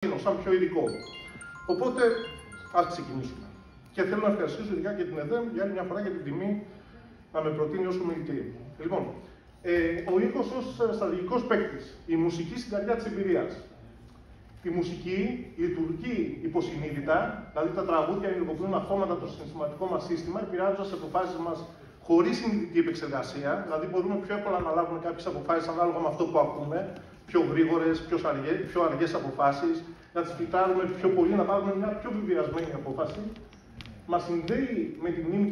σαν πιο ειδικό. Οπότε, ας ξεκινήσουμε. Και θέλω να ευχαριστήσω ειδικά και την ΕΔΕΜ για άλλη μια φορά για την τιμή να με προτείνει ως ομιλητή. Λοιπόν, ο ήχος ως στρατηγικός παίκτης, η μουσική στην καρδιά της εμπειρίας. Η μουσική λειτουργεί υποσυνείδητα, δηλαδή τα τραγούδια ενεργοποιούν αυτόματα το συναισθηματικό μας σύστημα, επηρεάζοντας τις αποφάσεις μας χωρίς συνειδητή επεξεργασία. Δηλαδή, μπορούμε πιο εύκολα να λάβουμε κάποιες αποφάσεις ανάλογα με αυτό που ακούμε, πιο γρήγορες, πιο αργές αποφάσεις, να τις φιλτράρουμε πιο πολύ, να πάρουμε μια πιο βεβαιασμένη απόφαση. Μας συνδέει με τη μνήμη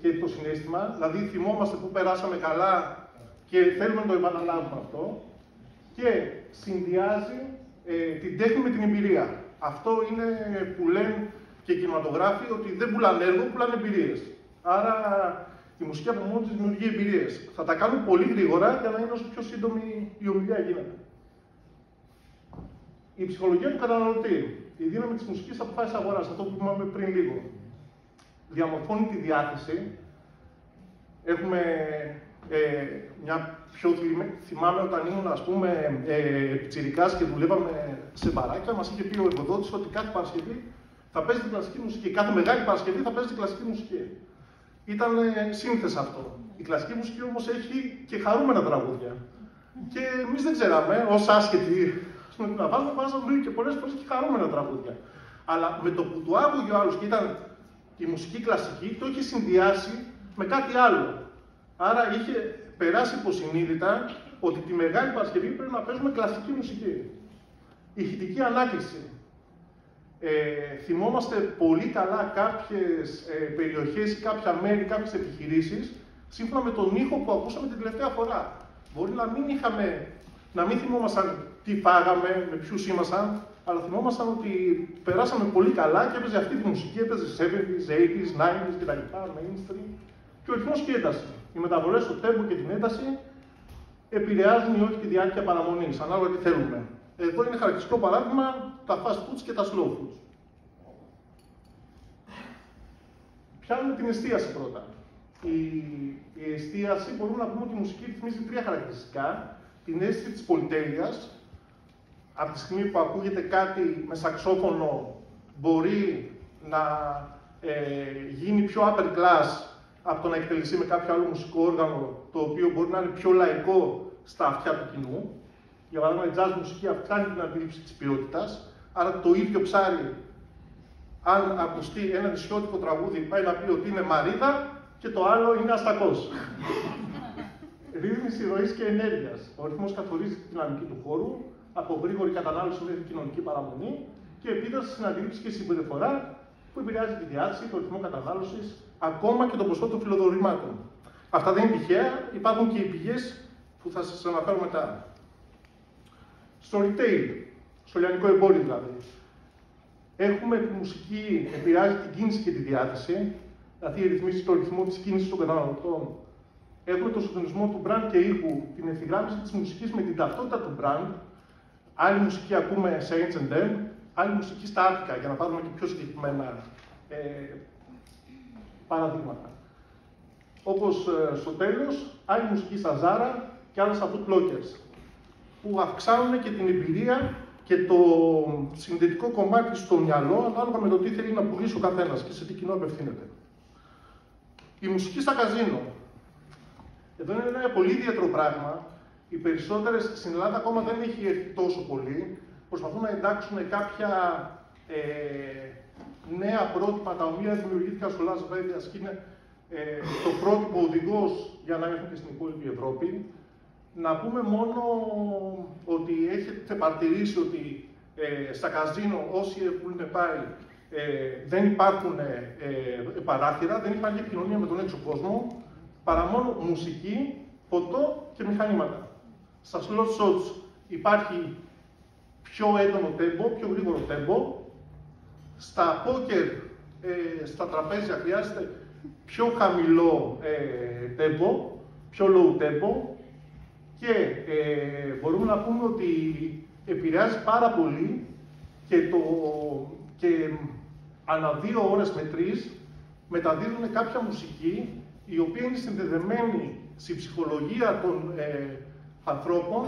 και το συναίσθημα, δηλαδή θυμόμαστε που περάσαμε καλά και θέλουμε να το επαναλάβουμε αυτό. Και συνδυάζει την τέχνη με την εμπειρία. Αυτό είναι που λένε και οι κινηματογράφοι, ότι δεν πουλάνε έργο, πουλάνε εμπειρίες. Άρα η μουσική από μόνη της δημιουργεί εμπειρίες. Θα τα κάνουμε πολύ γρήγορα για να είναι όσο πιο σύντομη η ομιλία γίνεται. Η ψυχολογία του καταναλωτή, η δύναμη της μουσικής αποφάσης αγοράς, αυτό που είπαμε πριν λίγο, διαμορφώνει τη διάθεση. Έχουμε μια πιο θυμάμαι όταν ήμουν, ας πούμε, πιτσιρικάς και δουλεύαμε σε μπαράκια, μας είχε πει ο εργοδότης ότι κάθε Παρασκευή θα παίζει την κλασική μουσική. Κάθε Μεγάλη Παρασκευή θα παίζει την κλασική μουσική. Ήταν σύνθεση αυτό. Η κλασική μουσική όμως έχει και χαρούμενα τραγούδια. Και εμείς δεν ξέραμε, ως άσχετοι να βάζαμε και πολλές φορές και χαρούμενα τραγούδια. Αλλά με το που του άκουγε ο άλλος και ήταν η μουσική κλασική, το είχε συνδυάσει με κάτι άλλο. Άρα είχε περάσει υποσυνείδητα ότι τη Μεγάλη Παρασκευή πρέπει να παίζουμε κλασική μουσική. Ηχητική ανάκληση. Θυμόμαστε πολύ καλά κάποιες περιοχές ή κάποια μέρη, κάποιες επιχειρήσεις, σύμφωνα με τον ήχο που ακούσαμε την τελευταία φορά. Μπορεί να μην θυμόμασταν τι φάγαμε, με ποιους ήμασταν, αλλά θυμόμασταν ότι περάσαμε πολύ καλά και έπαιζε αυτή τη μουσική, έπαιζε 70s, 80s, 90s κτλ. Mainstream. Και ο ρυθμός και η ένταση. Οι μεταβολές στο τέμπο και την ένταση επηρεάζουν ή όχι τη διάρκεια παραμονής, ανάλογα τι θέλουμε. Εδώ είναι χαρακτηριστικό παράδειγμα τα fast foods και τα slow foods. Πιάνουμε την εστίαση πρώτα. Η εστίαση μπορούμε να πούμε ότι η μουσική ρυθμίζει τρία χαρακτηριστικά. Την αίσθηση της πολυτέλειας. Από τη στιγμή που ακούγεται κάτι με σαξόφωνο, μπορεί να γίνει πιο upper class από το να εκτελεστεί με κάποιο άλλο μουσικό όργανο, το οποίο μπορεί να είναι πιο λαϊκό στα αυτιά του κοινού. Για παράδειγμα, η jazz μουσική αυξάνει την αντίληψη της ποιότητας. Άρα το ίδιο ψάρι, αν ακουστεί ένα νησιώτικο τραγούδι, πάει να πει ότι είναι μαρίδα και το άλλο είναι αστακός. Ρύθμιση ροής και ενέργειας. Ο ρυθμός καθορίζει τη δυναμική του χώρου, από γρήγορη κατανάλωση μέχρι κοινωνική παραμονή και επίδραση στην αντίληψη και συμπεριφορά που επηρεάζει τη διάθεση, το ρυθμό κατανάλωσης, ακόμα και το ποσό των φιλοδορημάτων. Αυτά δεν είναι τυχαία, υπάρχουν και οι πηγές που θα σας αναφέρω μετά. Στο retail, στο λιανικό εμπόριο δηλαδή, έχουμε τη μουσική επηρεάζει την κίνηση και τη διάθεση, δηλαδή ρυθμίζει το ρυθμό της κίνησης των καταναλωτών. Έχουμε το συντονισμό του brand και ήχου, την ευθυγράμμιση της μουσικής με την ταυτότητα του brand. Άλλη μουσική ακούμε σε H&M, άλλη μουσική στα Attica, για να πάρουμε και πιο συγκεκριμένα παραδείγματα. Όπως στο τέλος, άλλη μουσική στα Zara και άλλα στα food bloggers, που αυξάνουν και την εμπειρία και το συνδετικό κομμάτι στο μυαλό, ανάλογα με το τι θέλει να πουλήσει ο καθένας και σε τι κοινό απευθύνεται. Η μουσική στα καζίνο. Εδώ είναι ένα πολύ ιδιαίτερο πράγμα. Οι περισσότερες στην Ελλάδα ακόμα δεν έχει έρθει τόσο πολύ. Προσπαθούν να εντάξουν κάποια νέα πρότυπα τα οποία δημιουργήθηκαν στο Las Vegas και είναι το πρότυπο οδηγός για να έρθουν και στην υπόλοιπη Ευρώπη. Να πούμε μόνο ότι έχετε παρατηρήσει ότι στα καζίνο όσοι έχουν πάει δεν υπάρχουν παράθυρα, δεν υπάρχει επικοινωνία με τον έξω κόσμο, παρά μόνο μουσική, φωτό και μηχανήματα. Στα slot shots υπάρχει πιο έντονο τέμπο, πιο γρήγορο τέμπο. Στα poker, στα τραπέζια χρειάζεται πιο χαμηλό τέμπο, πιο low tempo και μπορούμε να πούμε ότι επηρεάζει πάρα πολύ και ανά 2 ώρες με 3 μεταδίδουν κάποια μουσική η οποία είναι συνδεδεμένη στη ψυχολογία των ανθρώπων